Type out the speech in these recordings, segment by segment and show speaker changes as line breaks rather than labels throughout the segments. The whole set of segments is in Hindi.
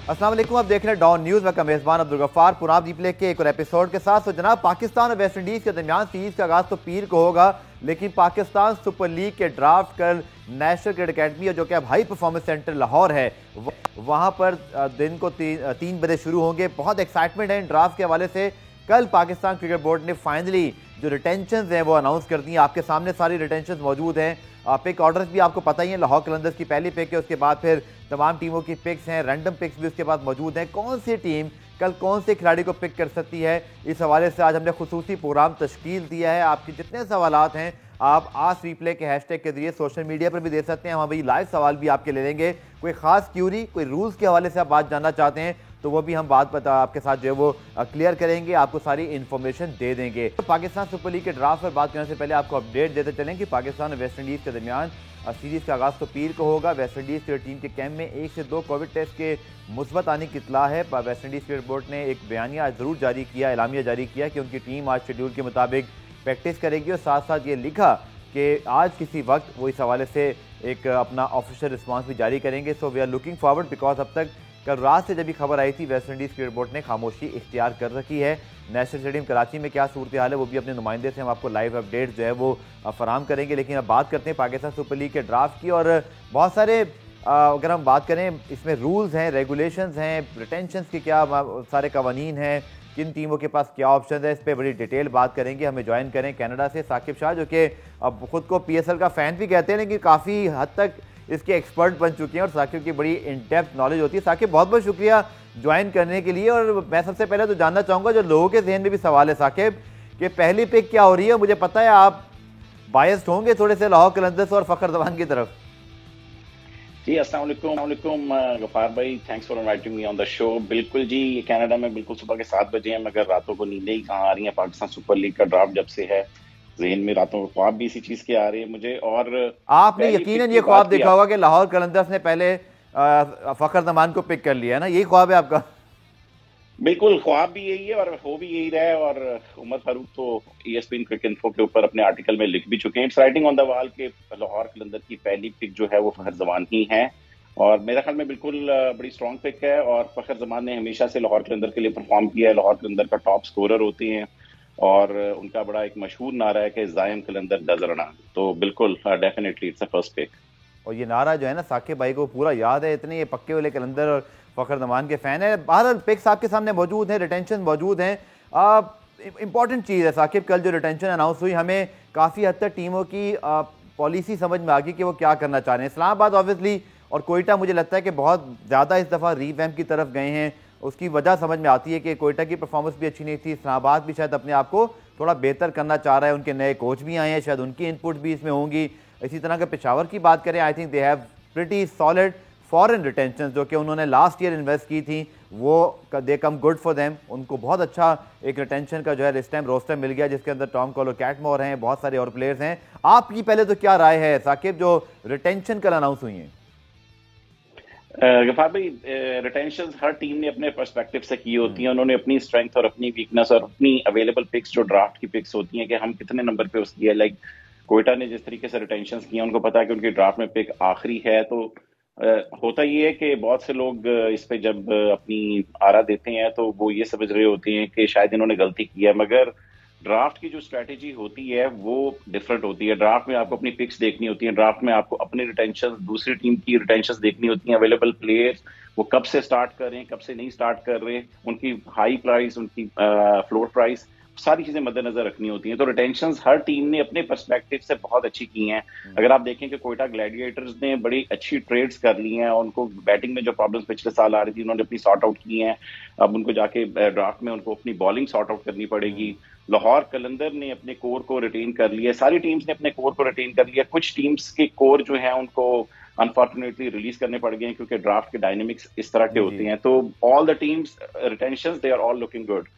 अस्सलाम वालेकुम, आप देख रहे हैं डॉन न्यूज़। मैं मेज़बान अब्दुल गफ्फार पुराब रिप्ले के एक और एपिसोड के साथ। तो जनाब, पाकिस्तान और वेस्ट इंडीज़ के दरमियान सीरीज़ का आगाज़ तो पीर को होगा, लेकिन पाकिस्तान सुपर लीग के ड्राफ्ट कल नेशनल क्रिकेट अकेडमी जो कि अब हाई परफॉर्मेंस सेंटर लाहौर है, वहाँ पर दिन को 3 बजे शुरू होंगे। बहुत एक्साइटमेंट है इन ड्राफ्ट के हवाले से। कल पाकिस्तान क्रिकेट बोर्ड ने फाइनली जो रिटेंशन हैं वो अनाउंस कर दी हैं। आपके सामने सारी रिटेंशन मौजूद हैं। पिक ऑर्डर्स भी आपको पता ही है। लाहौर कलंदर्स की पहली पिक है, उसके बाद फिर तमाम टीमों की पिक्स हैं, रैंडम पिक्स भी उसके बाद मौजूद हैं। कौन सी टीम कल कौन से खिलाड़ी को पिक कर सकती है, इस हवाले से आज हमने खुसूसी प्रोग्राम तश्कील दिया है। आपके जितने सवालात हैं आप आज रिप्ले के हैशटैग के जरिए सोशल मीडिया पर भी दे सकते हैं। हम अभी लाइव सवाल भी आपके ले लेंगे। कोई खास क्यूरी, कोई रूल्स के हवाले से आप बात जानना चाहते हैं तो वो भी हम बात आपके साथ जो है वो क्लियर करेंगे, आपको सारी इन्फॉर्मेशन दे देंगे। तो पाकिस्तान सुपर लीग के ड्राफ्ट पर बात करने से पहले आपको अपडेट देते चलें कि पाकिस्तान और वेस्ट इंडीज़ के दरमियान सीरीज़ का आगाज़ तो पीर को होगा। वेस्ट इंडीज़ की टीम के कैंप में 1 से 2 कोविड टेस्ट के मुस्बत आने की इत्तला है। वेस्ट इंडीज़ क्रिकेट बोर्ड ने एक बयानिया आज ज़रूर जारी किया, एलामिया जारी किया कि उनकी टीम आज शेड्यूल के मुताबिक प्रैक्टिस करेगी, और साथ साथ ये लिखा कि आज किसी वक्त वो इस हवाले से एक अपना ऑफिशियल रिस्पॉन्स भी जारी करेंगे। So we are looking forward, because अब तक कल रात से जब भी खबर आई थी वेस्ट इंडीज़ क्रिकेट बोर्ड ने खामोशी इख्तियार कर रखी है। नेशनल स्टेडियम कराची में क्या सूरत हाल है वो भी अपने नुमाइंदे से हम आपको लाइव अपडेट जो है वो फराहम करेंगे। लेकिन अब बात करते हैं पाकिस्तान सुपर लीग के ड्राफ्ट की, और बहुत सारे अगर हम बात करें इसमें रूल्स हैं, रेगुलेशंस हैं, रिटेंशंस के क्या सारे कवानीन हैं, किन टीमों के पास क्या ऑप्शन है, इस पर बड़ी डिटेल बात करेंगे। हमें ज्वाइन करें कनाडा से साकिब शाह, जो कि अब खुद को PSL का फ़ैन भी कहते हैं, लेकिन काफ़ी हद तक इसके एक्सपर्ट बन चुके हैं और साकिब की बड़ी इन डेप्थ नॉलेज होती है। साकिब, बहुत बहुत शुक्रिया ज्वाइन करने के लिए। और मैं सबसे पहले तो जानना चाहूँगा, जो लोगों के जहन में भी सवाल है साकिब, कि पहली पिक क्या हो रही है। मुझे पता है आप बायस्ड होंगे थोड़े से लाहौर कलंदर्स और फ़खर जमान की तरफ।
जी, अस्सलाम वालेकुम गफार भाई, thanks for inviting me on the show. बिल्कुल जी, कनाडा में बिल्कुल सुबह के 7 बजे हैं, मगर रातों को नींदें ही कहाँ आ रही हैं। पाकिस्तान सुपर लीग का ड्राफ्ट जब से है, जहन में रातों को ख्वाब भी इसी चीज के आ रहे हैं मुझे। और
आपने यकीनन ये ख्वाब देखा होगा कि लाहौर कलंदर्स ने पहले फ़खर जमान को पिक कर लिया है ना, यही ख्वाब है आपका?
बिल्कुल, ख्वाब भी यही है और हो भी यही रहा है। और उमर फारूक तो ESPN क्रिकेट इन्फो के ऊपर अपने आर्टिकल में लिख भी चुके हैं, it's writing on the wall, के लाहौर कलंदर की पहली पिक जो है वो फ़खर जमान ही है। और मेरा ख्याल में बिल्कुल बड़ी स्ट्रॉन्ग पिक है। और फ़खर जमान ने हमेशा से लाहौर कलंदर के लिए परफॉर्म किया है। लाहौर कलंदर का टॉप स्कोरर होते हैं और उनका बड़ा एक मशहूर नारा है कि ज़ायम कलंदर डजरना। तो बिल्कुल definitely it's a first pick.
और ये नारा जो है ना, साकिब भाई को पूरा याद है, इतने ये पक्के वाले कलंदर और फ़खर जमान के फ़ैन है। बहरहाल पिक्स आपके सामने मौजूद हैं, रिटेंशन मौजूद हैं। इंपॉर्टेंट चीज़ है साकिब, कल जो रिटेंशन अनाउंस हुई, हमें काफ़ी हद तक टीमों की पॉलिसी समझ में आ गई कि वो क्या करना चाह रहे हैं। इस्लामाबाद ऑब्वियसली और कोयटा मुझे लगता है कि बहुत ज़्यादा इस दफ़ा रीवैम्प की तरफ गए हैं। उसकी वजह समझ में आती है कि कोयटा की परफॉर्मेंस भी अच्छी नहीं थी, इस्लामाबाद भी शायद अपने आप को थोड़ा बेहतर करना चाह रहा है। उनके नए कोच भी आए हैं, शायद उनकी इनपुट भी इसमें होंगी। इसी तरह के पेशावर की बात करें, I think they have pretty solid foreign retention, जो कि उन्होंने लास्ट ईयर इन्वेस्ट की थी, वो दे कम गुड फॉर देम। उनको बहुत अच्छा एक रिटेंशन का जो है इस टाइम रोस्टर मिल गया, जिसके अंदर टॉम कॉलो, कैटमोर हैं, बहुत सारे और प्लेयर्स हैं। आपकी पहले तो क्या राय है साकिब, जो रिटेंशन कल अनाउंस हुई हैं?
गफार भाई, रिटेंशन हर टीम ने अपने पर्सपेक्टिव से की होती हैं। उन्होंने अपनी स्ट्रेंथ और अपनी वीकनेस और अपनी अवेलेबल पिक्स, जो ड्राफ्ट की पिक्स होती हैं, कि हम कितने नंबर पे उसकी है। लाइक कोयटा ने जिस तरीके से रिटेंशन किया, उनको पता है कि उनकी ड्राफ्ट में पिक आखिरी है। तो होता ये है कि बहुत से लोग इस पे जब अपनी आरा देते हैं तो वो ये समझ रहे होते हैं कि शायद इन्होंने गलती की है, मगर ड्राफ्ट की जो स्ट्रेटेजी होती है वो डिफरेंट होती है। ड्राफ्ट में आपको अपनी पिक्स देखनी होती है, ड्राफ्ट में आपको अपनी रिटेंशन, दूसरी टीम की रिटेंशन देखनी होती हैं, अवेलेबल प्लेयर्स वो कब से स्टार्ट कर रहे हैं, कब से नहीं स्टार्ट कर रहे हैं, उनकी हाई प्राइस, उनकी फ्लोर प्राइस, सारी चीजें मद्देनजर रखनी होती हैं। तो रिटेंशंस हर टीम ने अपने पर्सपेक्टिव से बहुत अच्छी की हैं। अगर आप देखें कि कोयटा ग्लैडिएटर्स ने बड़ी अच्छी ट्रेड्स कर ली हैं, उनको बैटिंग में जो प्रॉब्लम्स पिछले साल आ रही थी उन्होंने अपनी सॉर्ट आउट की हैं। अब उनको जाके ड्राफ्ट में उनको अपनी बॉलिंग सॉर्ट आउट करनी पड़ेगी। लाहौर कलंदर ने अपने कोर को रिटेन कर लिया, सारी टीम्स ने अपने कोर को रिटेन कर लिया। कुछ टीम्स के कोर जो है उनको अनफॉर्चुनेटली रिलीज करने पड़ गए हैं, क्योंकि ड्राफ्ट के डायनेमिक्स इस तरह के होते हैं। तो all the teams retentions, they are all looking good.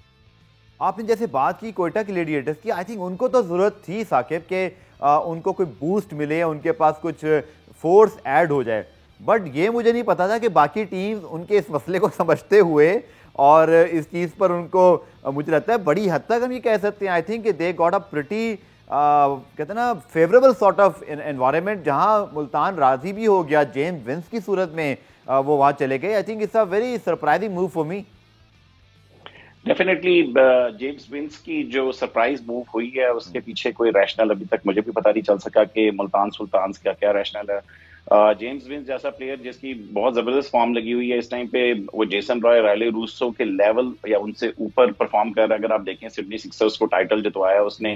आपने जैसे बात की कोयटा ग्लैडिएटर्स की, आई थिंक उनको तो ज़रूरत थी साकिब के उनको कोई बूस्ट मिले, उनके पास कुछ फोर्स ऐड हो जाए। बट ये मुझे नहीं पता था कि बाकी टीम्स उनके इस मसले को समझते हुए और इस चीज़ पर उनको मुझे लगता है बड़ी हद तक हम ये कह सकते हैं, I think they got a pretty कहते हैं ना फेवरेबल सॉर्ट ऑफ एनवायरनमेंट, जहां मुल्तान राजी भी हो गया जेम्स विंस की सूरत में, वो वहां चले गए। आई think it's a very surprising move for me.
Definitely James Vince की जो सरप्राइज मूव हुई है उसके पीछे कोई रैशनल अभी तक मुझे भी पता नहीं चल सका कि मुल्तान सुल्तान का क्या रैशनल है। जेम्स विंस जैसा प्लेयर जिसकी बहुत जबरदस्त फॉर्म लगी हुई है इस टाइम पे, वो जेसन रॉय, रायले रूसो के लेवल या उनसे ऊपर परफॉर्म कर रहा है। अगर आप देखें सिडनी सिक्सर्स को टाइटल जितवाया उसने,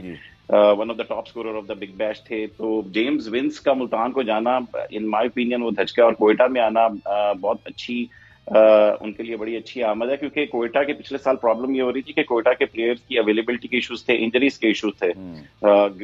one of the top scorer of the big bash थे। तो जेम्स विंस का मुल्तान को जाना इन माय ओपिनियन, वो धचका और कोयटा में आना बहुत अच्छी उनके लिए बड़ी अच्छी आमद है, क्योंकि कोयटा के पिछले साल प्रॉब्लम ये हो रही थी कि कोयटा के प्लेयर्स की अवेलेबिलिटी के इश्यूज थे, इंजरीज के इश्यूज थे।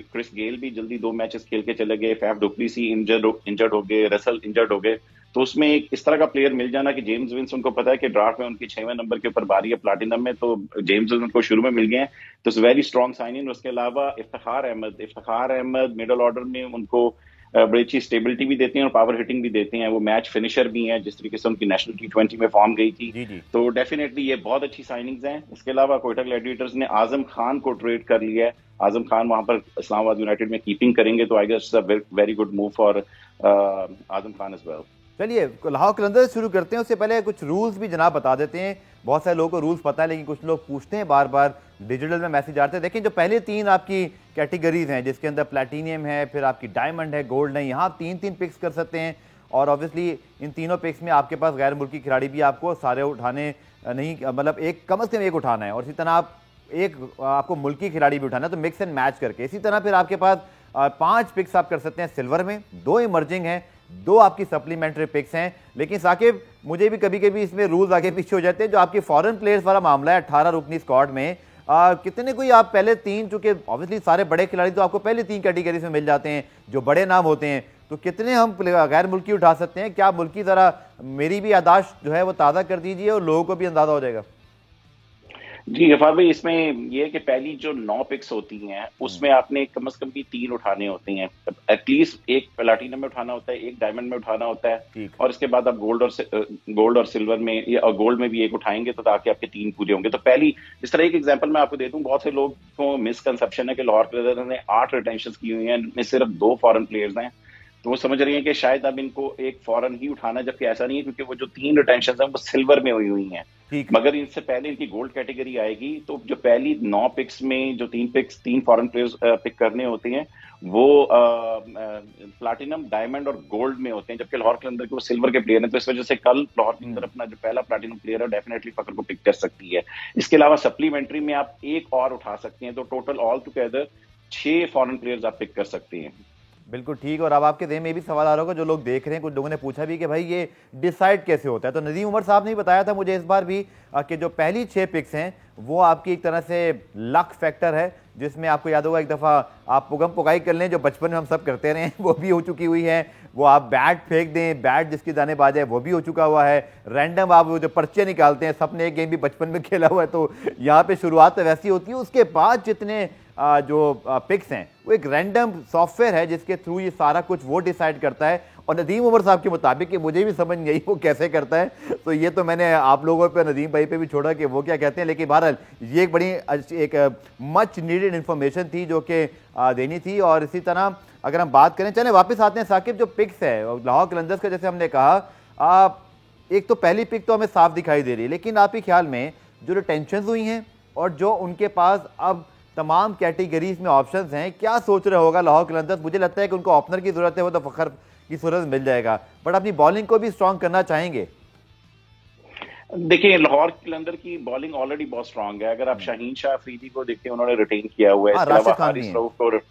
क्रिस गेल भी जल्दी 2 मैचेस खेल के चले गए, फैफ डुप्लेसी इंजर्ड हो गए, रसल इंजर्ड हो गए। तो उसमें एक इस तरह का प्लेयर मिल जाना कि जेम्स विंस, उनको पता है कि ड्राफ्ट में उनकी 6वें नंबर के ऊपर बारी है प्लाटिनम में, तो जेम्स विंस उनको शुरू में मिल गए हैं, तो it's very strong sign in. उसके अलावा इफ्तिखार अहमद मिडल ऑर्डर में उनको बड़ी अच्छी स्टेबिलिटी भी देते हैं और पावर हिटिंग भी देते हैं। वो मैच फिनिशर भी हैं, जिस तरीके से उनकी नेशनल T20 में फॉर्म गई थी।
जी।
तो डेफिनेटली ये बहुत अच्छी साइनिंग्स हैं। इसके अलावा कोयटा ग्लैडिएटर्स ने आजम खान को ट्रेड कर लिया है। आजम खान वहां पर इस्लामाबाद यूनाइटेड में कीपिंग करेंगे, तो I guess very good move for Azam Khan as well.
चलिए लाहौर कलंदर्स शुरू करते हैं, उससे पहले कुछ रूल्स भी जनाब बता देते हैं। बहुत सारे लोगों को रूल्स पता है, लेकिन कुछ लोग पूछते हैं बार बार, डिजिटल में मैसेज आते हैं। देखिए जो पहले 3 आपकी कैटेगरीज हैं, जिसके अंदर प्लैटिनियम है, फिर आपकी डायमंड है, गोल्ड है, यहाँ 3-3 पिक्स कर सकते हैं। और ऑब्वियसली इन तीनों पिक्स में आपके पास गैर मुल्की खिलाड़ी भी आपको सारे उठाने नहीं, मतलब एक कम अज़ कम एक उठाना है, और इसी तरह आप एक आपको मुल्की खिलाड़ी भी उठाना है, तो मिक्स एंड मैच करके। इसी तरह फिर आपके पास 5 पिक्स आप कर सकते हैं सिल्वर में, 2 इमर्जिंग हैं, 2 आपकी सप्लीमेंट्री पिक्स हैं। लेकिन साकिब, मुझे भी कभी कभी इसमें रूल्स आगे पीछे हो जाते हैं। जो आपके फॉरेन प्लेयर्स वाला मामला है 18 रुकनी स्क्वाड में, कितने कोई आप पहले 3, चूंकि ऑब्वियसली सारे बड़े खिलाड़ी तो आपको पहले 3 कैटेगरीज में मिल जाते हैं जो बड़े नाम होते हैं, तो कितने हम गैर मुल्की उठा सकते हैं? क्या मुल्की जरा मेरी भी यादाश्त जो है वो ताज़ा कर दीजिए और लोगों को भी अंदाजा हो जाएगा।
जी गफार भाई, इसमें यह है कि पहली जो 9 पिक्स होती हैं उसमें आपने कम से कम भी 3 उठाने होते हैं। एटलीस्ट एक प्लैटिनम में उठाना होता है, एक डायमंड में उठाना होता है, और इसके बाद आप गोल्ड और सिल्वर में या गोल्ड में भी एक उठाएंगे, तो ताकि आपके 3 पूरे होंगे। तो पहली, इस तरह एक एग्जांपल मैं आपको दे दूं, बहुत से लोग को मिसकंसेप्शन है कि लाहौर कलंदर्स ने 8 रिटेंशन की हुई हैं, इनमें सिर्फ 2 फॉरेन प्लेयर्स हैं, तो वो समझ रही हैं कि शायद अब इनको एक फॉरेन ही उठाना, जबकि ऐसा नहीं है, क्योंकि वो जो 3 रिटेंशन हैं वो सिल्वर में हुई हैं। मगर इनसे पहले इनकी गोल्ड कैटेगरी आएगी, तो जो पहली 9 पिक्स में जो 3 फॉरेन प्लेयर्स पिक करने होते हैं वो प्लैटिनम, डायमंड और गोल्ड में होते हैं, जबकि लाहौर कलंदर के वो सिल्वर के प्लेयर हैं। तो इस वजह से कल लाहौर कलंदर अपना जो पहला प्लैटिनम प्लेयर है डेफिनेटली फकर को पिक कर सकती है। इसके अलावा सप्लीमेंट्री में आप एक और उठा सकते हैं, तो total all together 6 foreign players आप पिक कर सकते हैं।
बिल्कुल ठीक। और अब आपके ज़हन में भी सवाल आ रहा होगा, जो लोग देख रहे हैं, कुछ लोगों ने पूछा भी कि भाई ये डिसाइड कैसे होता है। तो नदीम उमर साहब ने बताया था मुझे इस बार भी कि जो पहली 6 पिक्स हैं वो आपकी एक तरह से लक फैक्टर है, जिसमें आपको याद होगा एक दफ़ा आप पुगम पुगाई कर लें, जो बचपन में हम सब करते रहे हैं, वो भी हो चुकी हुई है। वो आप बैट फेंक दें, बैट जिसकी दानेबाज है वो भी हो चुका हुआ है। रैंडम आप जो पर्चे निकालते हैं, सबने एक गेम भी बचपन में खेला हुआ है, तो यहाँ पे शुरुआत तो वैसी होती है। उसके बाद जितने जो पिक्स हैं वो एक रैंडम सॉफ्टवेयर है जिसके थ्रू ये सारा कुछ वो डिसाइड करता है। और नदीम उमर साहब के मुताबिक, कि मुझे भी समझ नहीं आई वो कैसे करता है, तो ये तो मैंने आप लोगों पे, नदीम भाई पे भी छोड़ा कि वो क्या कहते हैं। लेकिन बहरहाल ये एक बड़ी एक मच नीडेड इन्फॉर्मेशन थी जो कि देनी थी। और इसी तरह अगर हम बात करें, चले वापस आते हैं साकिब, जो पिक्स है लाहौर कलंदर्स का, जैसे हमने कहा, एक तो पहली पिक तो हमें साफ दिखाई दे रही है, लेकिन आपके ख्याल में जो रिटेंशन हुई हैं और जो उनके पास अब तमाम कैटेगरीज में ऑप्शंस हैं, क्या सोच रहे होगा लाहौर कलंदर्स? मुझे लगता है कि उनको ओपनर की जरूरत है, वो तो फखर की सूरत मिल जाएगा, बट अपनी बॉलिंग को भी स्ट्रांग करना चाहेंगे।
देखिए, लाहौर कलंदर की बॉलिंग ऑलरेडी बहुत स्ट्रांग है। अगर आप शाहीन शाह अफरीदी को देखते हैं, उन्होंने रिटेन किया हुआ है, इसके अलावा हारिस रऊफ और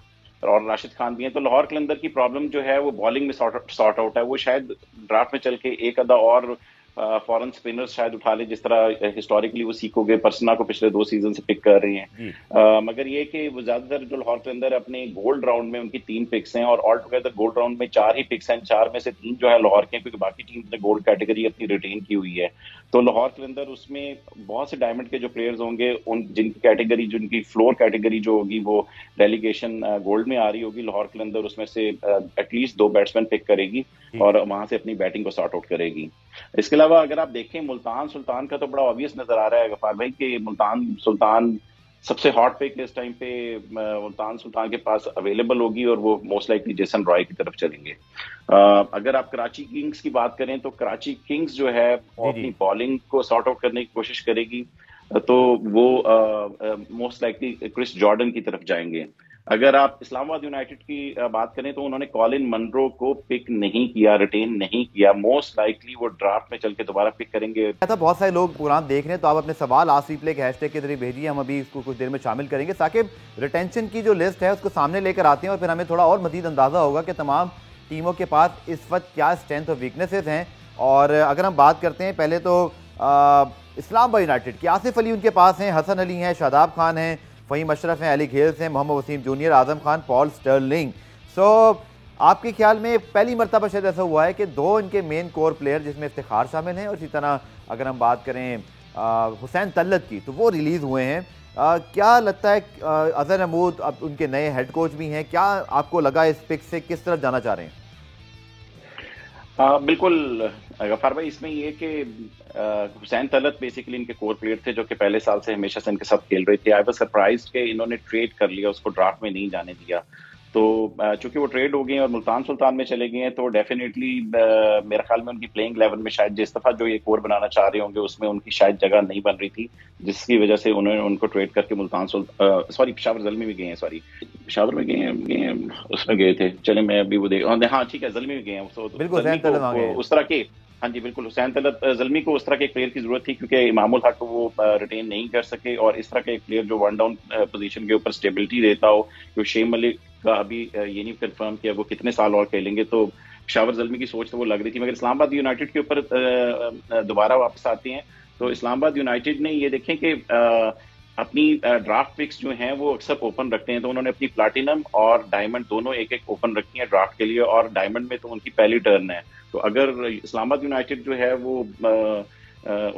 राशिद खान भी हैं। तो लाहौर कलंदर की प्रॉब्लम जो है वो बॉलिंग में सॉर्ट आउट है। वो शायद ड्राफ्ट में चल के एक आधा और फॉरेन स्पिनर्स शायद उठा ले, जिस तरह हिस्टोरिकली वो सीखोगे, पर्सना को पिछले 2 सीजन से पिक कर रहे हैं। मगर ये कि वो ज्यादातर जो लाहौर कलंदर अपने गोल्ड राउंड में उनकी 3 पिक्स हैं, और ऑल टुगेदर गोल्ड राउंड में 4 ही पिक्स हैं, 4 में से 3 जो है लाहौर के, क्योंकि बाकी टीम ने गोल्ड कैटेगरी अपनी रिटेन की हुई है। तो लाहौर कलंदर उसमें बहुत से डायमंड के जो प्लेयर्स होंगे, उन जिनकी कैटेगरी, जिनकी फ्लोर कैटेगरी जो होगी वो डेलीगेशन गोल्ड में आ रही होगी, लाहौर कलंदर उसमें से एटलीस्ट 2 बैट्समैन पिक करेगी और वहां से अपनी बैटिंग को सॉर्ट आउट करेगी। इसके अलावा अगर आप देखें, मुल्तान सुल्तान का तो बड़ा ऑब्वियस नजर आ रहा है गफार भाई कि मुल्तान सुल्तान सबसे हॉट पिक इस टाइम पे मुल्तान सुल्तान के पास अवेलेबल होगी और वो मोस्ट लाइकली जेसन रॉय की तरफ चलेंगे। अगर आप कराची किंग्स की बात करें तो कराची किंग्स जो है वो
जी
अपनी
जी।
बॉलिंग को सॉर्ट आउट करने की कोशिश करेगी, तो वो मोस्ट लाइकली क्रिस जॉर्डन की तरफ जाएंगे। अगर आप इस्लामाबाद यूनाइटेड की बात करें तो उन्होंने कॉलिन मनरो को पिक नहीं किया, रिटेन नहीं किया, मोस्ट लाइकली वो ड्राफ्ट में चल के दोबारा पिक करेंगे।
था बहुत सारे लोग प्रोग्राम देख रहे हैं, तो आप अपने सवाल आज रिप्ले के हैशटैग के जरिए भेजिए, हम अभी इसको कुछ देर में शामिल करेंगे। साकिब, रिटेंशन की जो लिस्ट है उसको सामने लेकर आते हैं और फिर हमें थोड़ा और मजीद अंदाजा होगा कि तमाम टीमों के पास इस वक्त क्या स्ट्रेंथ और वीकनेसेस हैं। और अगर हम बात करते हैं पहले तो इस्लामाबाद यूनाइटेड की, आसिफ अली उनके पास हैं, हसन अली हैं, शादाब खान हैं, फ़हीम अशरफ हैं, अली घेल्स हैं, Mohammad Wasim junior, Azam Khan, Paul Stirling. सो आपके ख्याल में पहली मरतबा शायद ऐसा हुआ है कि दो इनके मेन कोर प्लेयर जिसमें इफ्तिखार शामिल हैं और इसी तरह अगर हम बात करें हुसैन तल्लत की तो वो रिलीज़ हुए हैं। क्या लगता है अजहर महमूद अब उनके नए हेड कोच भी हैं, क्या आपको लगा इस पिक से किस तरफ जाना चाह रहे हैं?
बिल्कुल गफ्फार भाई, इसमें ये कि हुसैन तलत बेसिकली इनके कोर प्लेयर थे जो कि पहले साल से हमेशा से इनके साथ खेल रहे थे। आई वाज सरप्राइज्ड कि इन्होंने ट्रेड कर लिया, उसको ड्राफ्ट में नहीं जाने दिया। तो चूंकि वो ट्रेड हो गए और मुल्तान सुल्तान में चले गए हैं तो डेफिनेटली मेरे ख्याल में उनकी प्लेइंग 11 में शायद जिस दफा जो ये कोर बनाना चाह रहे होंगे उसमें उनकी शायद जगह नहीं बन रही थी, जिसकी वजह से उन्होंने उनको ट्रेड करके मुल्तान सॉरी पेशावर जल्मी में गए हैं, सॉरी पेशावर में गए हैं, उसमें गए थे। चले मैं अभी वो देख, हाँ ठीक है, जल्मी में गए हैं।
बिल्कुल
उस तरह के, हाँ जी बिल्कुल, हुसैन तलत जल्मी को उस तरह के एक प्लेयर की जरूरत थी क्योंकि इमामुल हक को वो रिटेन नहीं कर सके, और इस तरह का एक प्लेयर जो वन डाउन पोजीशन के ऊपर स्टेबिलिटी देता हो। क्योंकि शेम मलिक का अभी ये नहीं कंफर्म किया वो कितने साल और खेलेंगे, तो पेशावर जल्मी की सोच तो वो लग रही थी। मगर इस्लामाबाद यूनाइटेड के ऊपर दोबारा वापस आते हैं तो इस्लामाबाद यूनाइटेड ने ये देखें कि अपनी ड्राफ्ट पिक्स जो हैं वो अक्सर ओपन रखते हैं, तो उन्होंने अपनी प्लैटिनम और डायमंड दोनों एक एक ओपन रखी है ड्राफ्ट के लिए, और डायमंड में तो उनकी पहली टर्न है। तो अगर इस्लामाबाद यूनाइटेड जो है वो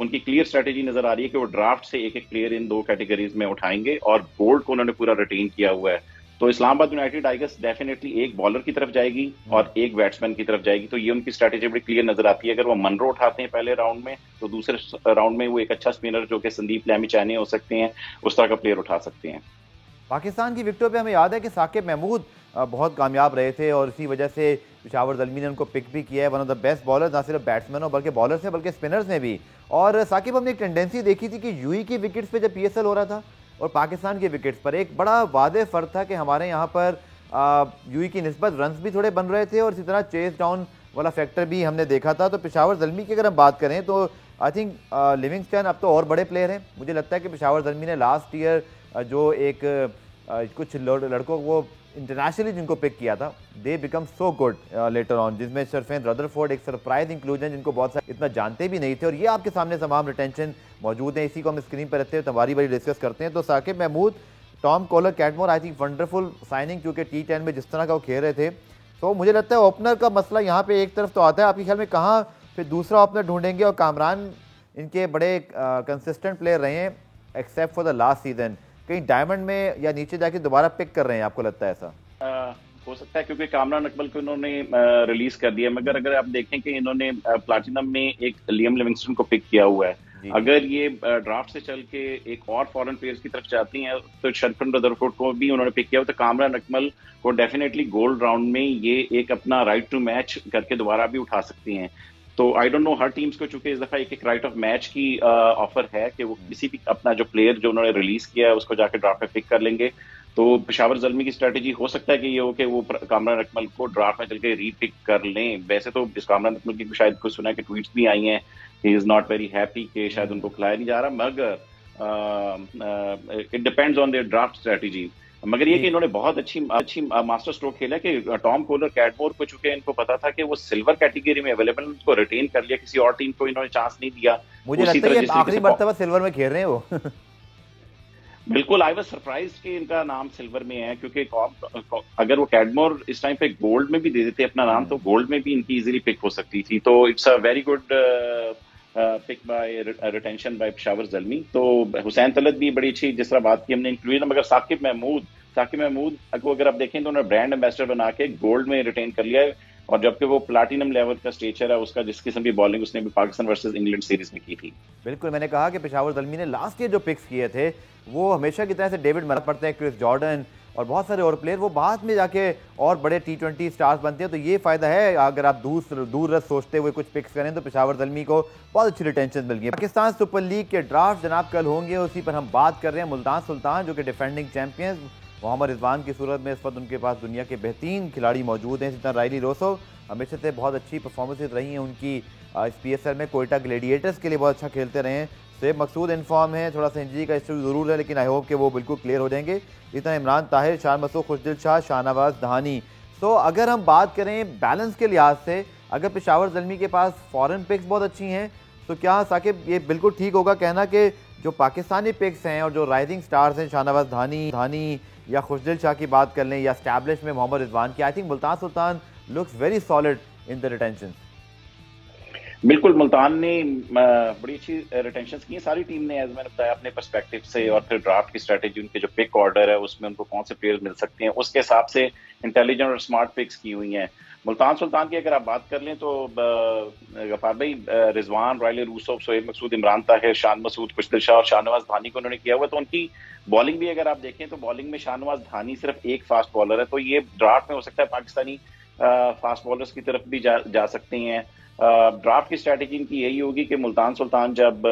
उनकी क्लियर स्ट्रेटेजी नजर आ रही है कि वो ड्राफ्ट से एक एक प्लेयर इन दो कैटेगरीज में उठाएंगे, और गोल्ड को उन्होंने पूरा रिटेन किया हुआ है। तो Islamabad united I guess definitely एक बॉलर की तरफ जाएगी और एक बैट्समैन की तरफ जाएगी, तो ये उनकी स्ट्रेटेजी बड़ी क्लियर नजर आती है। अगर वो मनरो उठाते हैं पहले राउंड में तो दूसरे राउंड में वो एक अच्छा स्पिनर जो कि संदीप लैमी हो सकते हैं, उस तरह का प्लेयर उठा सकते हैं।
पाकिस्तान की विकेटों पे हमें याद है कि साकिब महमूद बहुत कामयाब रहे थे और इसी वजह से पेशावर ज़ल्मी ने उनको पिक भी किया है, one of the best bowler, ना सिर्फ बैट्समैनों बल्कि बॉलर्स में बल्कि स्पिनर्स में भी। और साकिब, हमने एक टेंडेंसी देखी थी कि यूई की विकेट्स पे जब पीएसएल हो रहा था और पाकिस्तान के विकेट्स पर एक बड़ा वादे फ़र्क था कि हमारे यहाँ पर यूई की निस्बत रन्स भी थोड़े बन रहे थे और इसी तरह चेस डाउन वाला फैक्टर भी हमने देखा था। तो पेशावर ज़ल्मी की अगर हम बात करें तो आई थिंक लिविंगस्टन अब तो और बड़े प्लेयर हैं। मुझे लगता है कि पेशावर ज़ल्मी ने लास्ट ईयर जो एक कुछ लड़कों को इंटरनेशनली जिनको पिक किया था, they become so good later on, जिसमें सरफेन रदरफोर्ड एक सरप्राइज इंक्लूजन जिनको बहुत सारे इतना जानते भी नहीं थे, और ये आपके सामने तमाम रिटेंशन मौजूद हैं। इसी को हम स्क्रीन पर रखते हैं, तमारी बारी डिस्कस करते हैं। तो Saqib Mahmood, Tom Kohler Cadmore I think wonderful signing, क्योंकि T10 में जिस तरह का वो खेल रहे थे। तो मुझे लगता है ओपनर का मसला यहाँ पे एक तरफ तो आता है, आपके ख्याल में कहाँ फिर दूसरा ओपनर ढूंढेंगे? और कामरान इनके बड़े कंसिस्टेंट प्लेयर रहे हैं except for the last season, कहीं डायमंड में या नीचे जाके दोबारा पिक कर रहे हैं, आपको लगता है ऐसा?
हो सकता है क्योंकि कामरान अकमल को इन्होंने रिलीज कर दिया, मगर अगर आप देखें कि इन्होंने प्लैटिनम में एक लियम लिविंगस्टन को पिक किया हुआ है। अगर ये ड्राफ्ट से चल के एक और फॉरेन प्लेयर्स की तरफ जाती हैं तो शरफन रदरफोर्ड को भी उन्होंने पिक किया हुआ, तो कामरान अकमल को डेफिनेटली गोल्ड राउंड में ये एक अपना राइट टू मैच करके दोबारा भी उठा सकती हैं। तो I don't know, her teams को चूंकि इस दफा एक राइट ऑफ मैच की ऑफर है कि वो किसी भी अपना जो प्लेयर जो उन्होंने रिलीज किया है उसको जाके ड्राफ्ट में पिक कर लेंगे। तो पेशावर ज़ल्मी की स्ट्रेटेजी हो सकता है कि ये हो कि वो कामरान अकमल को ड्राफ्ट में चल के रीपिक कर लें। वैसे तो इस कामरान अकमल की शायद कुछ सुना कि ट्वीट्स भी आई हैं, he is not very happy कि शायद उनको खिलाया नहीं जा रहा, मगर it depends on there draft strategy. मगर ये कि इन्होंने बहुत अच्छी मास्टर स्ट्रोक खेला कि टॉम कॉलर कैटमोर को, चूंकि इनको पता था कि वो सिल्वर कैटेगरी में अवेलेबल, उनको रिटेन कर लिया, किसी और टीम को इन्होंने चांस नहीं दिया।
मुझे लगता है आखिरी मर्तबा सिल्वर में खेल रहे हैं वो।
बिल्कुल, आई वाज सरप्राइज कि इनका नाम सिल्वर में है, क्योंकि अगर वो कैटमोर इस टाइम पे गोल्ड में भी दे देते अपना नाम तो गोल्ड में भी इनकी इजीली पिक हो सकती थी। तो it's a very good pick by retention by Peshawar Zalmi. तो हुसैन तलत भी बड़ी अच्छी, जिस तरह बात की हमने इंक्लूड, मगर साकिब महमूद को अगर आप देखें तो उन्होंने ब्रांड एम्बेसडर बना के गोल्ड में रिटेन कर लिया है। और जबकि वो प्लैटिनम लेवल का स्टेचर है उसका, जिस किस्म की बॉलिंग उसने भी पाकिस्तान वर्सेस इंग्लैंड सीरीज में की थी।
बिल्कुल, मैंने कहा कि पेशावर ज़ल्मी ने लास्ट ईयर जो पिक्स किए थे वो हमेशा की तरह से डेविड मलक पड़ते हैं, क्रिस जॉर्डन और बहुत सारे और प्लेयर, वो बाद में जाके और बड़े T20 स्टार्स बनते हैं। तो ये फ़ायदा है, अगर आप दूर रस सोचते हुए कुछ पिक्स करें तो पेशावर ज़ल्मी को बहुत अच्छी रिटेंशन मिल गई। पाकिस्तान सुपर लीग के ड्राफ्ट जनाब कल होंगे, उसी पर हम बात कर रहे हैं। मुल्तान सुल्तान जो कि डिफेंडिंग चैंपियंस, मोहम्मद रिजवान की सूरत में इस वक्त उनके पास दुनिया के बेहतरीन खिलाड़ी मौजूद हैं। इसी तरह रायली रोसो, हमेशा से बहुत अच्छी परफॉर्मेंसेज रही हैं उनकी इस PSL में। कोयटा ग्लेडिएटर्स के लिए बहुत अच्छा खेलते रहे हैं। शेब मकसूद इन फॉर्म है, थोड़ा सा इंजरी का इशू ज़रूर है, लेकिन आई होप कि वो बिल्कुल क्लियर हो जाएंगे। इतना इमरान ताहिर, शान मसूद, खुशदिल शाह, शाहनवाज दहानी। तो अगर हम बात करें बैलेंस के लिहाज से, अगर पेशावर ज़ल्मी के पास फॉरेन पिक्स बहुत अच्छी हैं, तो क्या साकिब ये बिल्कुल ठीक होगा कहना कि जो पाकिस्तानी पिक्स हैं और जो राइजिंग स्टार्स हैं, शाहनवाज दहानी या खुशदिल शाह की बात कर लें या स्टैब्लिश में मोहम्मद रिजवान की, I think Multan Sultan looks very solid in the retention.
बिल्कुल, मुल्तान ने बड़ी अच्छी रिटेंशन की है सारी टीम ने, एज मैंने बताया अपने पर्सपेक्टिव से, और फिर ड्राफ्ट की स्ट्रेटेजी, उनके जो पिक ऑर्डर है उसमें उनको कौन से प्लेयर्स मिल सकते हैं उसके हिसाब से इंटेलिजेंट और स्मार्ट पिक्स की हुई हैं। मुल्तान सुल्तान की अगर आप बात कर लें तो गफार भाई, रिजवान, रायले रूसोफ, सोहेब मकसूद, इमरान ताहिर, शान मसूद, खुशदिल शाह और शाहनवाज धानी को उन्होंने किया हुआ। तो उनकी बॉलिंग भी अगर आप देखें तो बॉलिंग में शाहनवाज धानी सिर्फ एक फास्ट बॉलर है, तो ये ड्राफ्ट में हो सकता है पाकिस्तानी फास्ट बॉलर्स की तरफ भी जा सकते हैं। ड्राफ्ट की स्ट्रैटेजी इनकी यही होगी कि मुल्तान सुल्तान जब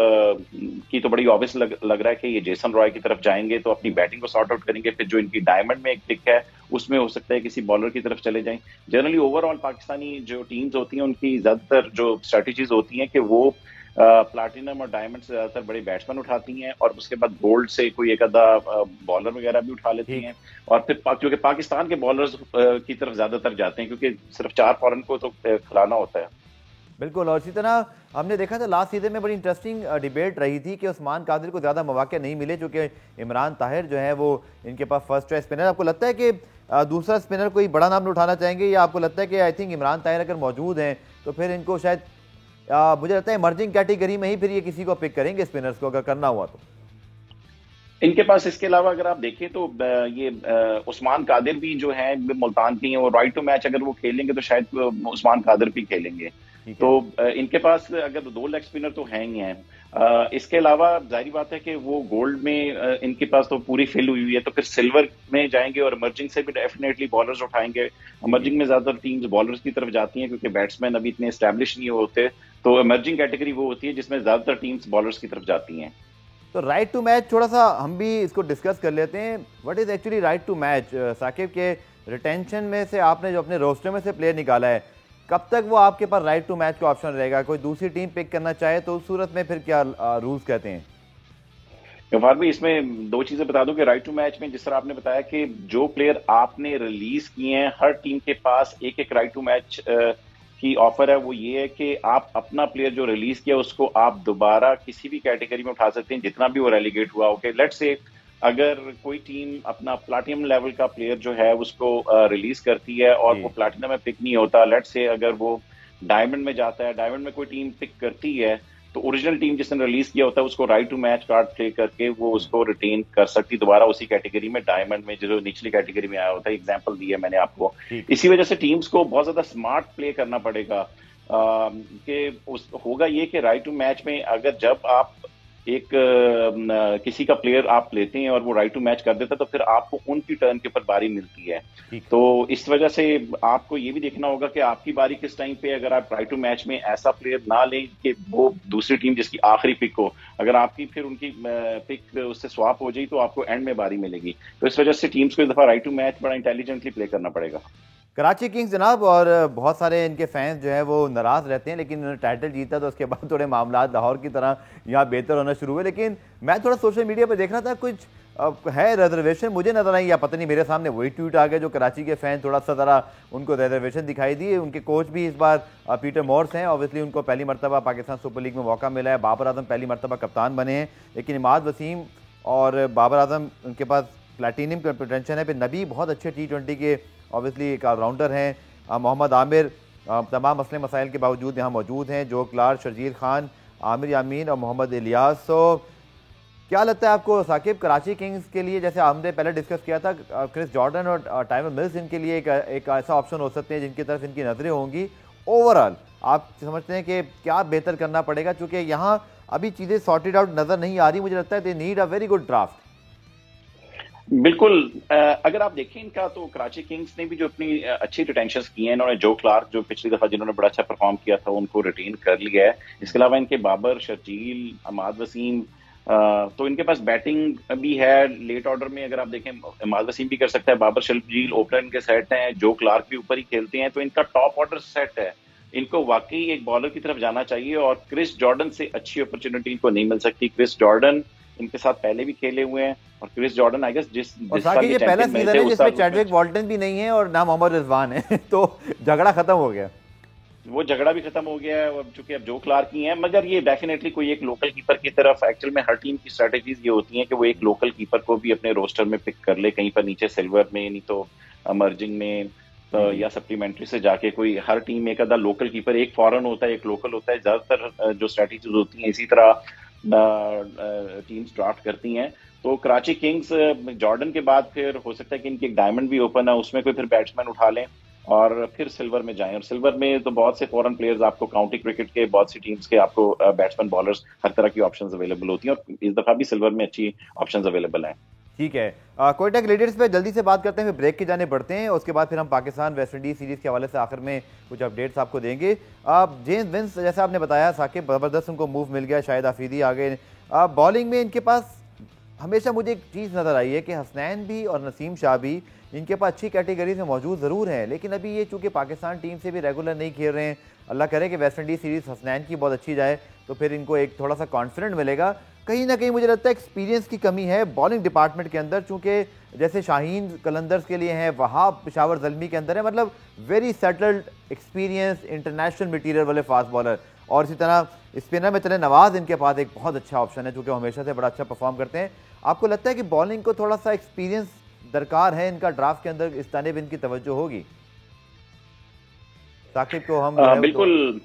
की तो बड़ी ऑब्वियस लग रहा है कि ये जेसन रॉय की तरफ जाएंगे, तो अपनी बैटिंग को सॉर्ट आउट करेंगे। फिर जो इनकी डायमंड में एक पिक है उसमें हो सकता है किसी बॉलर की तरफ चले जाएं। जनरली ओवरऑल पाकिस्तानी जो टीम्स होती हैं उनकी ज्यादातर जो स्ट्रैटेजीज होती हैं कि वो प्लैटिनम और डायमंड से ज्यादातर बड़े बैट्समैन उठाती हैं, और उसके बाद गोल्ड से कोई एक आधा बॉलर वगैरह भी उठा लेती हैं। और फिर क्योंकि पाकिस्तान के बॉलर्स की तरफ ज्यादातर जाते हैं, क्योंकि सिर्फ 4 फॉरन को तो खिलाना होता है।
बिल्कुल, और इसी तरह हमने देखा था लास्ट सीजन में बड़ी इंटरेस्टिंग डिबेट रही थी कि उस्मान कादिर को ज़्यादा मौके नहीं मिले, क्योंकि इमरान ताहिर जो है वो इनके पास फर्स्ट चॉइस स्पिनर। आपको लगता है कि दूसरा स्पिनर कोई बड़ा नाम उठाना चाहेंगे, या आपको लगता है कि आई थिंक इमरान ताहिर अगर मौजूद हैं तो फिर इनको शायद मुझे लगता है इमर्जिंग कैटेगरी में ही फिर ये किसी को पिक करेंगे स्पिनर्स को, अगर करना हुआ तो?
इनके पास इसके अलावा अगर आप देखें तो ये उस्मान कादिर भी जो है मुल्तान की हैं, वो राइट टू मैच अगर वो खेलेंगे तो शायद उस्मान कादिर भी खेलेंगे। तो इनके पास अगर 2 लेग स्पिनर तो हैं ही हैं। इसके अलावा जाहिर बात है कि वो गोल्ड में इनके पास तो पूरी फिल हुई है, तो फिर सिल्वर में जाएंगे और इमर्जिंग से भी डेफिनेटली बॉलर्स उठाएंगे। इमर्जिंग में ज्यादातर टीम्स बॉलर्स की तरफ जाती हैं क्योंकि बैट्समैन अभी इतने एस्टैब्लिश नहीं होते, तो इमर्जिंग कैटेगरी वो होती है जिसमें ज्यादातर टीम्स बॉलर्स की तरफ जाती हैं।
तो राइट टू मैच थोड़ा सा हम भी इसको डिस्कस कर लेते हैं। What is actually right to match? Saqib के रिटेंशन में से आपने जो अपने रोस्टर में से प्लेयर निकाला है, कब तक वो आपके पास राइट टू मैच का ऑप्शन रहेगा? कोई दूसरी टीम पिक करना चाहे तो उस सूरत में फिर क्या रूल्स कहते हैं?
गफार भाई, इसमें 2 चीजें बता दूं कि राइट टू मैच में जिस तरह आपने बताया कि जो प्लेयर आपने रिलीज किए हैं, हर टीम के पास एक एक राइट टू मैच की ऑफर है। वो ये है कि आप अपना प्लेयर जो रिलीज किया उसको आप दोबारा किसी भी कैटेगरी में उठा सकते हैं, जितना भी वो रेलीगेट हुआ। ओके, लेट्स से अगर कोई टीम अपना प्लैटिनम लेवल का प्लेयर जो है उसको रिलीज करती है और वो प्लैटिनम में पिक नहीं होता, लेट्स से अगर वो डायमंड में जाता है, डायमंड में कोई टीम पिक करती है, तो ओरिजिनल टीम जिसने रिलीज किया होता है उसको right to match card play करके वो उसको रिटेन कर सकती दोबारा उसी कैटेगरी में, डायमंड में जो निचली कैटेगरी में आया होता है। एग्जांपल दिया मैंने आपको। इसी वजह से टीम्स को बहुत ज्यादा स्मार्ट प्ले करना पड़ेगा कि होगा ये कि राइट टू मैच में अगर जब आप एक किसी का प्लेयर आप लेते हैं और वो राइट टू मैच कर देता है, तो फिर आपको उनकी टर्न के ऊपर बारी मिलती है। तो इस वजह से आपको ये भी देखना होगा कि आपकी बारी किस टाइम पे, अगर आप राइट टू मैच में ऐसा प्लेयर ना लें कि वो दूसरी टीम जिसकी आखिरी पिक हो, अगर आपकी फिर उनकी पिक उससे स्वैप हो जाए तो आपको एंड में बारी मिलेगी। तो इस वजह से टीम्स को इस दफा राइट टू मैच बड़ा इंटेलिजेंटली प्ले करना पड़ेगा।
कराची किंग्स जनाब, और बहुत सारे इनके फैंस जो है वो नाराज़ रहते हैं, लेकिन इन्होंने टाइटल जीता तो उसके बाद थोड़े मामला लाहौर की तरह यहाँ बेहतर होना शुरू हुए। लेकिन मैं थोड़ा सोशल मीडिया पर देख रहा था, कुछ है रिजर्वेशन मुझे नजर आई, या पता नहीं मेरे सामने वही ट्वीट आ गया जो कराची के फैन थोड़ा सा ज़रा उनको रिजर्वेशन दिखाई दी। उनके कोच भी इस बार पीटर मॉर्स हैं, ऑब्वियसली उनको पहली मरतबा पाकिस्तान सुपर लीग में मौका मिला है। बाबर आजम पहली मरतबा कप्तान बने हैं, लेकिन इमाद वसीम और बाबर आजम उनके पास प्लैटिनम का पोटेंशियल है। फिर नबी बहुत अच्छे T20 के ऑब्वियसली एक ऑलराउंडर हैं। मोहम्मद आमिर तमाम मसले मसाइल के बावजूद यहाँ मौजूद हैं। जो क्लार्क, शर्जील खान, आमिर यामीन और मोहम्मद इलियास। तो क्या लगता है आपको साकिब, कराची किंग्स के लिए, जैसे हमने पहले डिस्कस किया था, क्रिस जॉर्डन और टाइमर मिल्स इनके लिए एक ऐसा ऑप्शन हो सकते हैं जिनकी तरफ इनकी नजरें होंगी। ओवरऑल आप समझते हैं कि क्या बेहतर करना पड़ेगा, क्योंकि यहाँ अभी चीजें सॉर्टेड आउट नजर नहीं आ रही। मुझे लगता है they need a very good draft.
बिल्कुल। अगर आप देखें इनका, तो कराची किंग्स ने भी जो अपनी अच्छी रिटेंशन की हैं, इन्होंने जो क्लार्क जो पिछली दफा जिन्होंने बड़ा अच्छा परफॉर्म किया था उनको रिटेन कर लिया है। इसके अलावा इनके बाबर, शर्जील, अमाद वसीम, तो इनके पास बैटिंग भी है लेट ऑर्डर में। अगर आप देखें, अमाद वसीम भी कर सकता है, बाबर, शर्जील ओपनर इनके सेट हैं, जो क्लार्क भी ऊपर ही खेलते हैं, तो इनका टॉप ऑर्डर सेट है। इनको वाकई एक बॉलर की तरफ जाना चाहिए और क्रिस जॉर्डन से अच्छी अपॉर्चुनिटी इनको नहीं मिल सकती। क्रिस जॉर्डन इनके साथ पहले भी खेले हुए हैं और क्रिस जॉर्डन आई गेस जिस साल
ये पहला सीजन है जिसमें चैडविक वॉल्टन भी नहीं है और ना मोहम्मद रिजवान है तो झगड़ा खत्म हो गया।
वो झगड़ा भी खत्म हो गया है और चूंकि अब जो क्लार्क ही हैं, मगर ये डेफिनेटली कोई एक लोकल कीपर की तरफ, एक्चुअल में हर टीम की स्ट्रेटेजीज ये होती हैं कि वो एक लोकल कीपर को भी अपने रोस्टर में पिक कर ले, कहीं पर नीचे सिल्वर में, नहीं तो मर्जिंग में, या सप्लीमेंट्री से जाके। कोई हर टीम में एक आधा लोकल कीपर, एक फॉरेन होता है, एक लोकल होता है। ज्यादातर जो स्ट्रेटेजीज होती हैं इसी तरह टीम्स ड्राफ्ट करती हैं। तो कराची किंग्स जॉर्डन के बाद फिर हो सकता है कि इनकी एक डायमंड भी ओपन है, उसमें कोई फिर बैट्समैन उठा लें और फिर सिल्वर में जाएं। और सिल्वर में तो बहुत से फॉरेन प्लेयर्स आपको, काउंटी क्रिकेट के बहुत सी टीम्स के आपको बैट्समैन, बॉलर्स, हर तरह की ऑप्शंस अवेलेबल होती हैं और इस दफा भी सिल्वर में अच्छी ऑप्शंस अवेलेबल हैं।
ठीक है, कोयटा ग्लेडियर्स पे जल्दी से बात करते हैं, फिर ब्रेक की जाने बढ़ते हैं। उसके बाद फिर हम पाकिस्तान वेस्ट इंडीज सीरीज के हवाले से आखिर में कुछ अपडेट्स आपको देंगे। जेम्स विंस, जैसा आपने बताया साकिब, जबरदस्त उनको मूव मिल गया, शायद आफरीदी आ गए। बॉलिंग में इनके पास हमेशा मुझे एक चीज़ नज़र आई है कि हसनैन भी और नसीम शाह भी इनके पास अच्छी कैटेगरीज में मौजूद ज़रूर हैं, लेकिन अभी ये चूँकि पाकिस्तान टीम से भी रेगुलर नहीं खेल रहे हैं। अल्लाह करे कि वेस्ट इंडीज़ सीरीज़ हसनैन की बहुत अच्छी जाए तो फिर इनको एक थोड़ा सा कॉन्फिडेंट मिलेगा। कहीं ना कहीं मुझे लगता है एक्सपीरियंस की कमी है बॉलिंग डिपार्टमेंट के अंदर, चूँकि जैसे शाहीन कलंदर्स के लिए हैं, वहाब पेशावर ज़ल्मी के अंदर है, मतलब very settled experience international material वाले फास्ट बॉलर। और इसी तरह स्पिनर में चले नवाज इनके पास एक बहुत अच्छा ऑप्शन है, चूँकि हमेशा से बड़ा अच्छा परफॉर्म करते हैं। आपको लगता है कि बॉलिंग को थोड़ा सा एक्सपीरियंस दरकार है इनका ड्राफ्ट के अंदर, इस जानिब इनकी तवज्जो होगी? साकिब को हम
बिल्कुल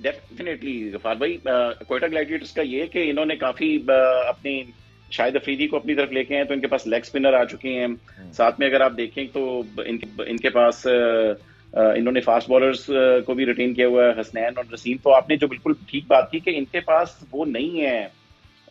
डेफिनेटली गफार भाई, कोयटा ग्लैडिएटर्स का ये कि इन्होंने काफी अपनी शाहिद अफरीदी को अपनी तरफ लेके हैं, तो इनके पास लेग स्पिनर आ चुके हैं। साथ में अगर आप देखें तो इनके पास इन्होंने फास्ट बॉलर्स को भी रिटेन किया हुआ है, हसनैन और रसीम। तो आपने जो बिल्कुल ठीक बात की कि इनके पास वो नहीं है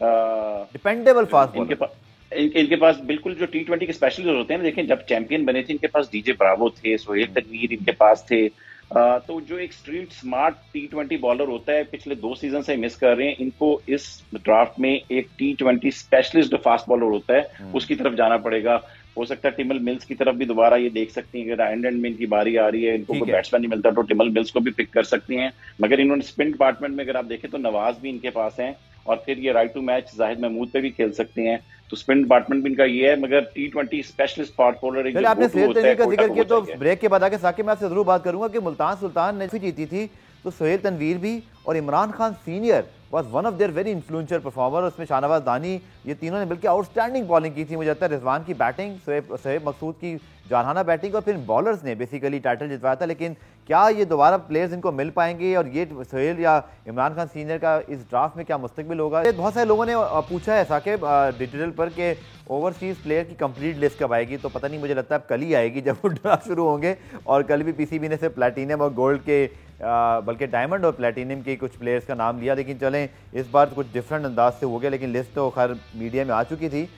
डिपेंडेबल फास्ट बॉलर।
इनके पास बिल्कुल जो T20 के स्पेशलिस्ट होते हैं, देखें जब चैंपियन बने थे इनके पास डीजे ब्रावो थे, सोहेल तनवीर इनके पास थे। तो जो एक स्ट्रीट स्मार्ट T20 बॉलर होता है, पिछले 2 सीजन से मिस कर रहे हैं। इनको इस ड्राफ्ट में एक T20 स्पेशलिस्ट फास्ट बॉलर होता है, उसकी तरफ जाना पड़ेगा। हो सकता है टिमल मिल्स की तरफ भी दोबारा ये देख सकती हैं, अगर आयरलैंड में इनकी बारी आ रही है, इनको कोई बैट्समैन नहीं मिलता तो टिमल मिल्स को भी पिक कर सकती हैं। मगर इन्होंने स्पिन डिपार्टमेंट में अगर आप देखें तो नवाज भी इनके पास हैं और फिर ये right to match Zahid Mahmood पे भी खेल सकते हैं। तो स्पिन डिपार्टमेंट भी इनका ये है, मगर T20 स्पेशलिस्ट फास्ट बॉलर
आपने सोहेल तनवीर का जिक्र किया तो ब्रेक के बाद आके साकिब मैं आपसे जरूर बात करूंगा कि मुल्तान सुल्तान ने जीती थी तो सोहेल तनवीर भी और Imran Khan senior was one of their very influential performer. उसमें शाहनवाज दानी, ये तीनों ने मिलकर आउटस्टैंडिंग बॉलिंग की थी। मुझे लगता है रिजवान की बैटिंग, सोहेब मकसूद की जानहाना बैटिंग और फिर बॉलर्स ने बेसिकली टाइटल जितवाया था। लेकिन क्या ये दोबारा प्लेयर्स इनको मिल पाएंगे और ये सोहेल या इमरान खान सीनियर का इस ड्राफ्ट में क्या मुस्तकबिल होगा? बहुत सारे लोगों ने पूछा है साकिब डिजिटल पर कि ओवरसीज प्लेयर की कंप्लीट लिस्ट कब आएगी, तो पता नहीं, मुझे लगता है कल ही आएगी जब वो ड्राफ्ट शुरू होंगे। और कल भी पीसीबी ने सिर्फ प्लैटिनम और गोल्ड के बल्कि डायमंड और प्लैटिनम के कुछ प्लेयर्स का नाम लिया। लेकिन चलें इस बार कुछ डिफरेंट अंदाज से हो गया, लेकिन लिस्ट तो खैर मीडिया में आ चुकी थी।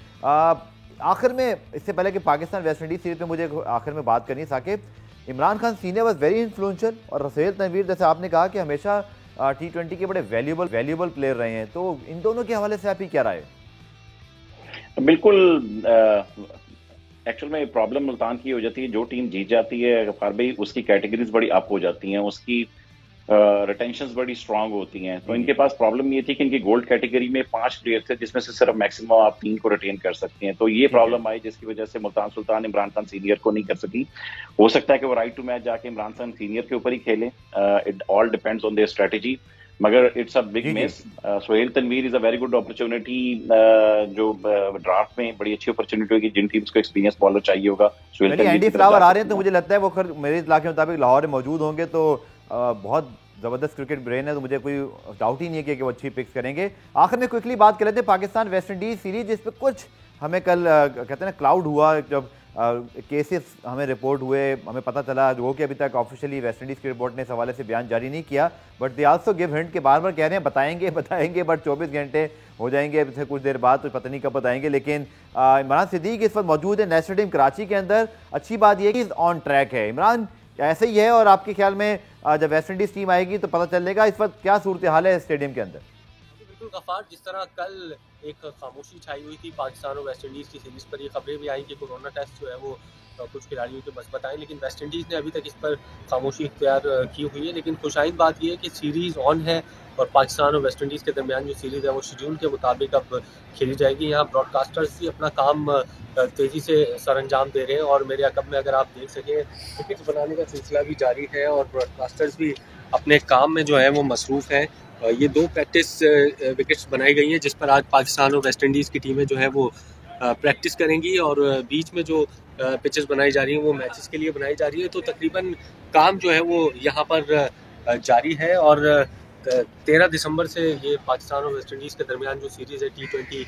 आखिर में इससे पहले कि पाकिस्तान वेस्ट इंडीज सीरीज पे मुझे आखिर में बात करनी है Shakib, Imran Khan senior was very influential और सोहेल तनवीर जैसे आपने कहा कि हमेशा T20 के बड़े वैल्यूबल प्लेयर रहे हैं, तो इन दोनों के हवाले से आपकी क्या राय है?
बिल्कुल, एक्चुअल में प्रॉब्लम मुल्तान की हो जाती है, जो टीम जीत जाती है गफार भाई उसकी कैटेगरीज बड़ी अप हो जाती हैं, उसकी रिटेंशंस बड़ी स्ट्रांग होती हैं। तो इनके पास प्रॉब्लम ये थी कि इनकी गोल्ड कैटेगरी में 5 प्लेयर थे जिसमें से सिर्फ मैक्सिमम आप 3 को रिटेन कर सकते हैं। तो ये प्रॉब्लम आई जिसकी वजह से मुल्तान सुल्तान इमरान खान सीनियर को नहीं कर सकी। हो सकता है कि वो राइट टू मैच जाके इमरान खान सीनियर के ऊपर ही खेले, it all depends on their strategy, मगर it's a big miss. Sohail Tanvir is a very good opportunity, जो ड्राफ्ट में बड़ी अच्छी अपॉर्चुनिटी होगी जिन टीम्स को एक्सपीरियंस बॉलर चाहिए होगा।
सोहेल एंडी फ्लावर आ रहे हैं तो मुझे लगता है वो मेरे इत्तला के मुताबिक लाहौर में मौजूद होंगे, तो बहुत ज़बरदस्त क्रिकेट ब्रेन है, तो मुझे कोई डाउट ही नहीं है कि वो अच्छी पिक्स करेंगे। आखिर में क्विकली बात कर लेते हैं पाकिस्तान वेस्ट इंडीज़ सीरीज, जिस पर कुछ हमें कल कहते हैं ना क्लाउड हुआ, जब केसेस हमें रिपोर्ट हुए, हमें पता चला, जो कि अभी तक officially West Indies cricket board ने इस हवाले से बयान जारी नहीं किया, but they also give hint के बार बार कह रहे हैं बताएंगे बताएंगे, बट 24 घंटे हो जाएंगे फिर कुछ देर बाद, तो पता नहीं कब बताएंगे। लेकिन इमरान सिद्दीक इस वक्त मौजूद है नेशनल टीम कराची के अंदर। अच्छी बात यह कि ऑन ट्रैक है इमरान, ऐसे ही है? और आपके ख्याल में जब वेस्ट इंडीज़ टीम आएगी तो पता चलेगा इस वक्त क्या सूरत हाल है स्टेडियम के अंदर?
बिल्कुल गफ्फार, जिस तरह कल एक खामोशी छाई हुई थी पाकिस्तान और वेस्ट इंडीज़ की सीरीज़ पर, ये खबरें भी आई कि कोरोना टेस्ट जो है वो कुछ खिलाड़ियों के मस्बत आए, लेकिन वेस्ट इंडीज़ ने अभी तक इस पर खामोशी इख्तियार की हुई है। लेकिन खुशाइन बात यह है कि सीरीज़ ऑन है और पाकिस्तान और वेस्ट इंडीज़ के दरमियान जो सीरीज़ है वो शेड्यूल के मुताबिक अब खेली जाएगी। यहाँ ब्रॉडकास्टर्स भी अपना काम तेज़ी से सरअंजाम दे रहे हैं और मेरे अकब में अगर आप देख सकें विकेट्स बनाने का सिलसिला भी जारी है और ब्रॉडकास्टर्स भी अपने काम में जो है वो मसरूफ़ हैं। ये 2 प्रैक्टिस विकेट्स बनाई गई हैं जिस पर आज पाकिस्तान और वेस्ट इंडीज़ की टीमें जो है वो प्रैक्टिस करेंगी और बीच में जो पिचेस बनाई जा रही हैं वो मैचेस के लिए बनाई जा रही है। तो तकरीबन काम जो है वो यहाँ पर जारी है और 13 दिसंबर से ये पाकिस्तान और वेस्ट इंडीज़ के दरमियान जो सीरीज़ है T20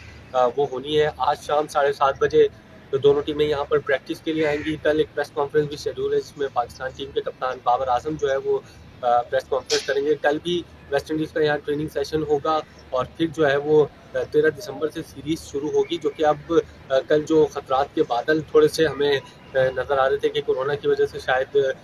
वो होनी है। आज शाम 7:30 बजे तो दोनों टीमें यहाँ पर प्रैक्टिस के लिए आएंगी। कल एक प्रेस कॉन्फ्रेंस भी शेड्यूल है जिसमें पाकिस्तान टीम के कप्तान बाबर आजम जो है वो प्रेस कॉन्फ्रेंस करेंगे। कल भी वेस्ट इंडीज़ का यहाँ ट्रेनिंग सेशन होगा और फिर जो है वो 13 दिसंबर से सीरीज़ शुरू होगी, जो कि अब कल जो खतरात के बादल थोड़े से हमें नज़र आ रहे थे कि कोरोना की वजह से शायद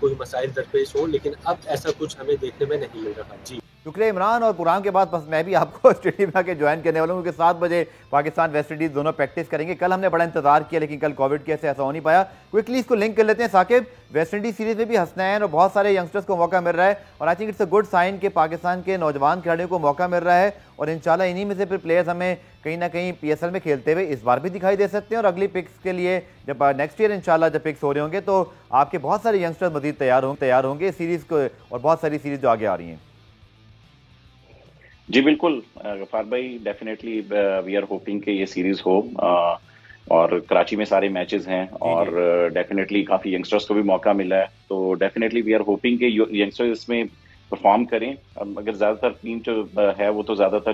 कोई मसाइल दरपेश हो, लेकिन अब ऐसा कुछ हमें देखने में नहीं मिल रहा। जी
शुक्रिया इमरान। और प्रोग्राम के बाद बस मैं भी आपको स्टेडियम में आके ज्वाइन करने वाला हूँ, क्योंकि 7 बजे पाकिस्तान वेस्ट इंडीज़ दोनों प्रैक्टिस करेंगे। कल हमने बड़ा इंतजार किया लेकिन कल कोविड की वजह से ऐसा हो नहीं पाया। क्विकली इसको लिंक कर लेते हैं साकिब, वेस्ट इंडीज़ सीरीज़ में भी हसनैन और बहुत सारे यंगस्टर्स को मौका मिल रहा है और I think it's a good sign कि पाकिस्तान के नौजवान खिलाड़ियों को मौका मिल रहा है और इंशाल्लाह इन्हीं में से फिर प्लेयर्स हमें कहीं ना कहीं PSL में खेलते हुए इस बार भी दिखाई दे सकते हैं। और अगली पिक्स के लिए जब नेक्स्ट ईयर इंशाल्लाह जब पिक्स हो रहे होंगे तो आपके बहुत सारे यंगस्टर्स मजीद तैयार होंगे सीरीज़ को और बहुत सारी सीरीज़ जो आगे आ रही हैं।
जी बिल्कुल गफ्फार भाई, डेफिनेटली वी आर होपिंग कि ये सीरीज हो और कराची में सारे मैचेस हैं और डेफिनेटली काफ़ी यंगस्टर्स को भी मौका मिला है, तो डेफिनेटली वी आर होपिंग कि यंगस्टर्स इसमें परफॉर्म करें। अगर ज़्यादातर टीम जो है वो तो ज़्यादातर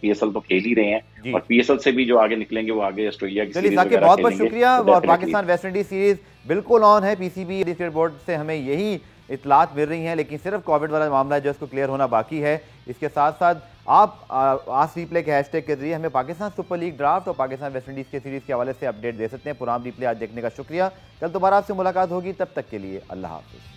PSL तो खेल ही रहे हैं और PSL से भी जो आगे निकलेंगे वो आगे ऑस्ट्रेलिया की सीरीज वगैरह
बहुत बहुत
खेलेंगे।
शुक्रिया। और पाकिस्तान वेस्ट इंडीज सीरीज बिल्कुल ऑन है। PCB क्रिकेट बोर्ड से हमें यही इतलात मिल रही हैं, लेकिन सिर्फ कोविड वाला मामला है जो इसको क्लियर होना बाकी है। इसके साथ साथ आप आज रिप्ले के हैशटैग के जरिए हमें पाकिस्तान सुपर लीग ड्राफ्ट और पाकिस्तान वेस्ट इंडीज़ के सीरीज़ के हवाले से अपडेट दे सकते हैं। पुराम रिप्ले आज देखने का शुक्रिया। कल दोबारा आपसे मुलाकात होगी, तब तक के लिए अल्लाह हाफिज़।